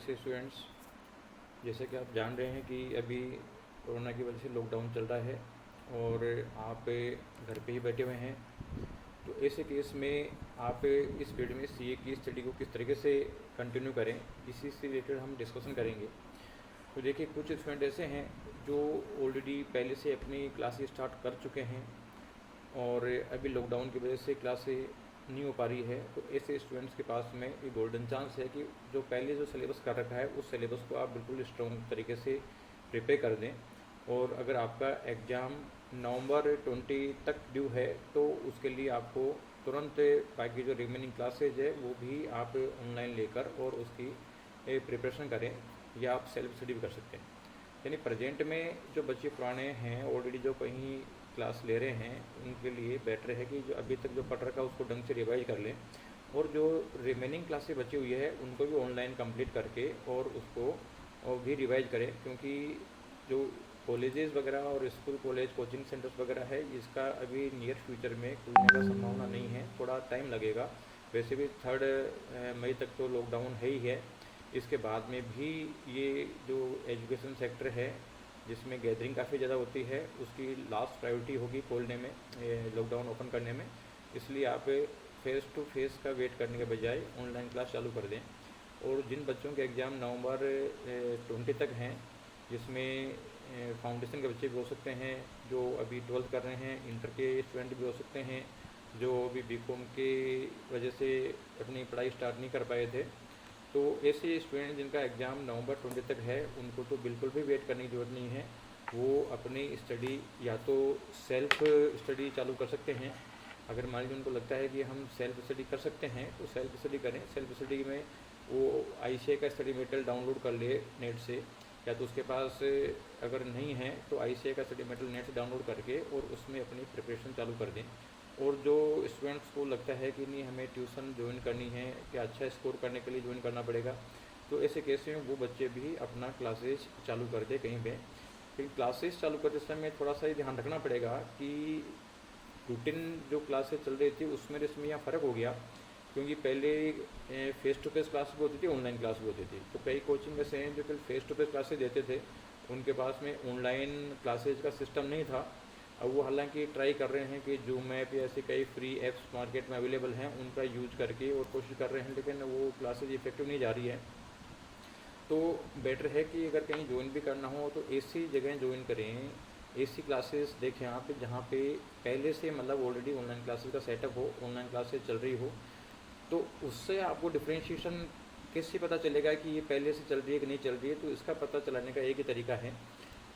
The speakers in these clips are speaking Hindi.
से स्टूडेंट्स, जैसे कि आप जान रहे हैं कि अभी कोरोना की वजह से लॉकडाउन चल रहा है और आप घर पे ही बैठे हुए हैं। तो ऐसे केस में आप इस फील्ड में सीए की स्टडी को किस तरीके से कंटिन्यू करें, इसी से रिलेटेड हम डिस्कशन करेंगे। तो देखिए, कुछ स्टूडेंट ऐसे हैं जो ऑलरेडी पहले से अपनी क्लासेस स्टार्ट कर चुके हैं और अभी लॉकडाउन की वजह से क्लासें नहीं हो पा रही है। तो ऐसे स्टूडेंट्स के पास में एक गोल्डन चांस है कि जो पहले जो सिलेबस कर रखा है उस सिलेबस को आप बिल्कुल स्ट्रॉन्ग तरीके से प्रिपेयर कर दें। और अगर आपका एग्ज़ाम नवंबर 20 तक ड्यू है तो उसके लिए आपको तुरंत बाकी जो रिमेनिंग क्लासेज है वो भी आप ऑनलाइन लेकर और उसकी प्रिपरेशन करें, या आप सेल्फ स्टडी भी कर सकते हैं। यानी प्रेजेंट में जो बच्चे पुराने हैं ऑलरेडी जो कहीं क्लास ले रहे हैं, उनके लिए बेटर है कि जो अभी तक जो पढ़ रखा है उसको ढंग से रिवाइज कर लें, और जो रिमेनिंग क्लासेस बची हुई है उनको भी ऑनलाइन कंप्लीट करके और उसको और भी रिवाइज करें। क्योंकि जो कॉलेजेस वगैरह और स्कूल कॉलेज कोचिंग सेंटर्स वगैरह है, इसका अभी नियर फ्यूचर में खुलने का संभावना नहीं है, थोड़ा टाइम लगेगा। वैसे भी 3 मई तक तो लॉकडाउन है ही है। इसके बाद में भी ये जो एजुकेशन सेक्टर है जिसमें गैदरिंग काफ़ी ज़्यादा होती है, उसकी लास्ट प्रायोरिटी होगी खोलने में, लॉकडाउन ओपन करने में। इसलिए आप फेस टू फेस का वेट करने के बजाय ऑनलाइन क्लास चालू कर दें। और जिन बच्चों के एग्ज़ाम नवंबर 20 तक हैं, जिसमें फाउंडेशन के बच्चे भी हो सकते हैं, जो अभी 12th कर रहे हैं, इंटर के स्टूडेंट भी हो सकते हैं, जो अभी बीकॉम के वजह से अपनी पढ़ाई स्टार्ट नहीं कर पाए थे, तो ऐसे स्टूडेंट जिनका एग्ज़ाम नवंबर 20 तक है उनको तो बिल्कुल भी वेट करने की ज़रूरत नहीं है। वो अपनी स्टडी या तो सेल्फ स्टडी चालू कर सकते हैं। अगर मान लीजिए उनको लगता है कि हम सेल्फ स्टडी कर सकते हैं तो सेल्फ स्टडी करें। सेल्फ स्टडी में वो आईसीए का स्टडी मटेरियल डाउनलोड कर ले नेट से, या तो उसके पास अगर नहीं है तो आईसीए का स्टडी मटेरियल नेट से डाउनलोड करके और उसमें अपनी प्रिपरेशन चालू कर दें। और जो स्टूडेंट्स को लगता है कि नहीं हमें ट्यूशन ज्वाइन करनी है, कि अच्छा स्कोर करने के लिए ज्वाइन करना पड़ेगा, तो ऐसे केस में वो बच्चे भी अपना क्लासेस चालू कर दे कहीं पे। लेकिन क्लासेस चालू करते समय थोड़ा सा ये ध्यान रखना पड़ेगा कि रूटीन जो क्लासेस चल रही थी उसमें इसमें यहाँ फ़र्क हो गया। क्योंकि पहले फेस टू फेस क्लास भी होती थी, ऑनलाइन क्लास भी होती थी। तो कई कोचिंग ऐसे हैं जो कल फेस टू फेस क्लासेस देते थे, उनके पास में ऑनलाइन क्लासेज का सिस्टम नहीं था। अब वो हालांकि ट्राई कर रहे हैं कि जूम ऐप या ऐसे कई फ्री ऐप्स मार्केट में अवेलेबल हैं उनका यूज करके और कोशिश कर रहे हैं, लेकिन वो क्लासेज इफेक्टिव नहीं जा रही है। तो बेटर है कि अगर कहीं ज्वाइन भी करना हो तो ऐसी जगह ज्वाइन करें, ऐसी क्लासेस देखें आप जहाँ पे पहले से मतलब ऑलरेडी ऑनलाइन क्लासेस का सेटअप हो, ऑनलाइन क्लासेस चल रही हो। तो उससे आपको डिफ्रेंशिएशन कैसे पता चलेगा कि ये पहले से चल रही है कि नहीं चल रही है। तो इसका पता चलाने का एक ही तरीका है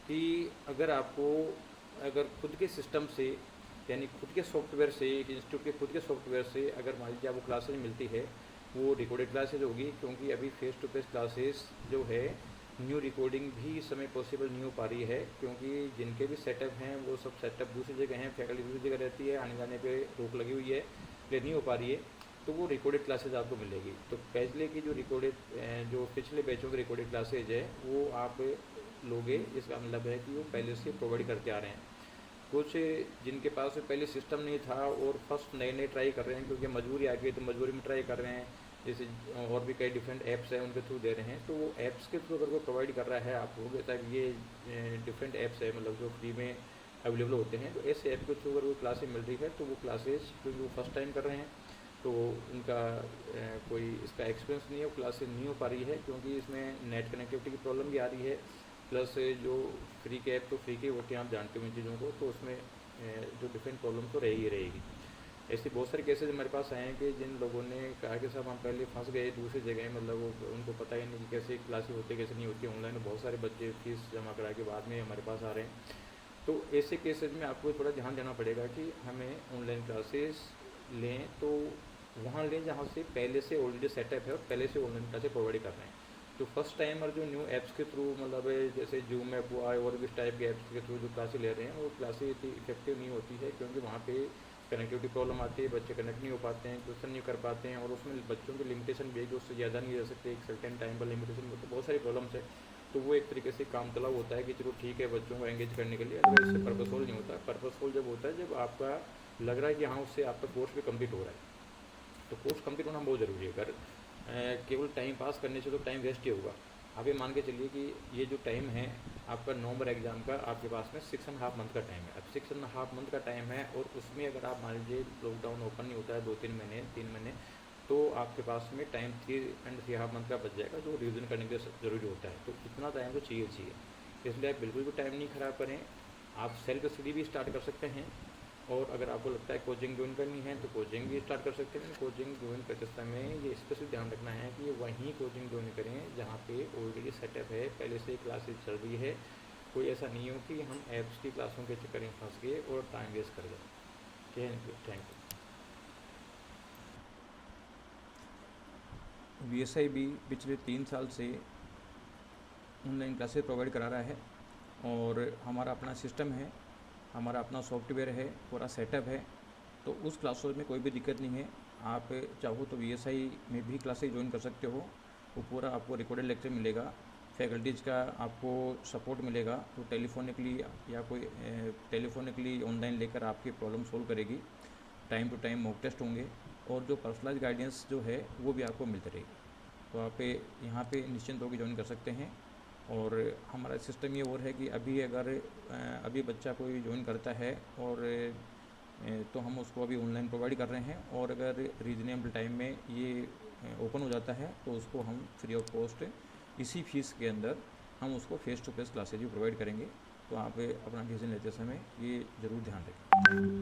कि अगर खुद के सिस्टम से, यानी खुद के सॉफ्टवेयर से, एक इंस्टीट्यूट के खुद के सॉफ्टवेयर से अगर मान लीजिए आपको क्लासेज मिलती है, वो रिकॉर्डेड क्लासेज होगी। क्योंकि अभी फेस टू फेस क्लासेस जो है न्यू रिकॉर्डिंग भी इस समय पॉसिबल नहीं हो पा रही है, क्योंकि जिनके भी सेटअप हैं वो सब सेटअप दूसरी जगह हैं, फैकल्टी दूसरी जगह रहती है, आने जाने पे रोक लगी हुई है, इसलिए नहीं हो पा रही है। तो वो रिकॉर्डेड क्लासेज आपको मिलेगी। तो पहले की जो पिछले बैचों की रिकॉर्डेड क्लासेज है वो आप लोगे, इसका मतलब है कि वो पहले से प्रोवाइड करते आ रहे हैं। कुछ जिनके पास पहले सिस्टम नहीं था और फर्स्ट नए नए ट्राई कर रहे हैं, क्योंकि मजबूरी आ गई तो मजबूरी में ट्राई कर रहे हैं, जैसे और भी कई डिफरेंट ऐप्स हैं उनके थ्रू दे रहे हैं। तो वो ऐप्स के थ्रू अगर वो प्रोवाइड कर रहा है आपको, कहता है कि ये डिफरेंट ऐप्स है मतलब जो फ्री में अवेलेबल होते हैं, तो ऐसे ऐप के थ्रू अगर वो क्लासेज मिल रही है तो वो क्लासेज क्योंकि वो फर्स्ट टाइम कर रहे हैं तो उनका कोई इसका एक्सपीरियंस नहीं है, वो क्लासेज नहीं हो पा रही है, क्योंकि इसमें नेट कनेक्टिविटी की प्रॉब्लम भी आ रही है। प्लस जो फ्री के ऐप तो फ्री के होते हैं, आप जानते हो इन चीज़ों को, तो उसमें जो डिफरेंट प्रॉब्लम तो रही ही रहेगी। ऐसे बहुत सारे केसेज हमारे पास आए हैं कि जिन लोगों ने कहा कि साहब हम पहले फंस गए दूसरी जगह, मतलब वो उनको पता ही नहीं कि कैसे क्लासेस होती है कैसे नहीं होती ऑनलाइन। बहुत सारे बच्चे फीस जमा करा के बाद में हमारे पास आ रहे हैं। तो ऐसे केसेज में आपको थोड़ा ध्यान देना पड़ेगा कि हमें ऑनलाइन क्लासेस लें तो वहाँ लें जहाँ से पहले से ऑलरेडी सेटअप है और पहले से ऑनलाइन क्लासेस प्रोवाइड कर रहे हैं। तो फर्स्ट टाइमर जो न्यू ऐप्स के थ्रू मतलब जैसे जूम ऐप हुआ और भी इस टाइप के ऐप्स के थ्रू जो क्लासेस ले रहे हैं वो क्लासेस इतनी इफेक्टिव नहीं होती है, क्योंकि वहाँ पे कनेक्टिविटी प्रॉब्लम आती है, बच्चे कनेक्ट नहीं हो पाते हैं, क्वेश्चन नहीं कर पाते हैं, और उसमें बच्चों की लिमिटेशन भी है कि उससे ज़्यादा नहीं रह सकते, एक सर्टेन टाइम पर लिमिटेशन, तो बहुत सारी प्रॉब्लम्स है। तो वो एक तरीके से काम चलाव होता है कि चलो ठीक है बच्चों को एंगेज करने के लिए, अगर इससे पर्पसफुल नहीं होता। पर्पसफुल जब होता है जब आपका लग रहा है कि हाँ उससे आपका कोर्स भी कम्प्लीट हो रहा है। तो कोर्स कम्प्लीट होना बहुत ज़रूरी है। अगर केवल टाइम पास करने से तो टाइम वेस्ट ही होगा। आप ये मान के चलिए कि ये जो टाइम है आपका नवंबर एग्ज़ाम का, आपके पास में 6.5 मंथ का टाइम है। अब 6.5 मंथ का टाइम है और उसमें अगर आप मान लीजिए लॉकडाउन ओपन नहीं होता है 2-3 महीने 3 महीने, तो आपके पास में टाइम 3.5 मंथ का बच जाएगा, जो रिविज़न करने के लिए ज़रूरी होता है। तो इतना टाइम तो चाहिए, इसलिए आप बिल्कुल भी टाइम नहीं ख़राब करें। आप सेल्फ स्टडी भी स्टार्ट कर सकते हैं, और अगर आपको लगता है कोचिंग ज्वाइन करनी है तो कोचिंग भी स्टार्ट कर सकते हैं। कोचिंग ज्वाइन करते समय ये स्पेशल ध्यान रखना है कि ये वहीं कोचिंग ज्वाइन करें जहाँ पे ऑलरेडी सेटअप है, पहले से क्लासेस चल रही है। कोई ऐसा नहीं हो कि हम ऐप्स की क्लासों के चक्कर में फंस गए और टाइम वेस्ट कर गए। Thank you. VSI भी पिछले 3 साल से ऑनलाइन क्लासेस प्रोवाइड करा रहा है, और हमारा अपना सिस्टम है, हमारा अपना सॉफ्टवेयर है, पूरा सेटअप है। तो उस क्लासेस में कोई भी दिक्कत नहीं है। आप चाहो तो VSI में भी क्लासेस ज्वाइन कर सकते हो। वो पूरा आपको रिकॉर्डेड लेक्चर मिलेगा, फैकल्टीज़ का आपको सपोर्ट मिलेगा, तो टेलीफोनिकली या कोई टेलीफोनिकली ऑनलाइन लेकर आपकी प्रॉब्लम सोल्व करेगी। Time to time mock test होंगे, और जो पर्सनलाइज गाइडेंस जो है वो भी आपको मिलती रहेगी। तो आप यहाँ पे निश्चिंत होकर ज्वाइन कर सकते हैं। और हमारा सिस्टम ये और है कि अभी बच्चा कोई ज्वाइन करता है और तो हम उसको अभी ऑनलाइन प्रोवाइड कर रहे हैं, और अगर रीजनेबल टाइम में ये ओपन हो जाता है तो उसको हम फ्री ऑफ कॉस्ट इसी फीस के अंदर हम उसको फेस टू फेस क्लासेज भी प्रोवाइड करेंगे। तो आप अपना डिसीजन लेते समय ये ज़रूर ध्यान रखें।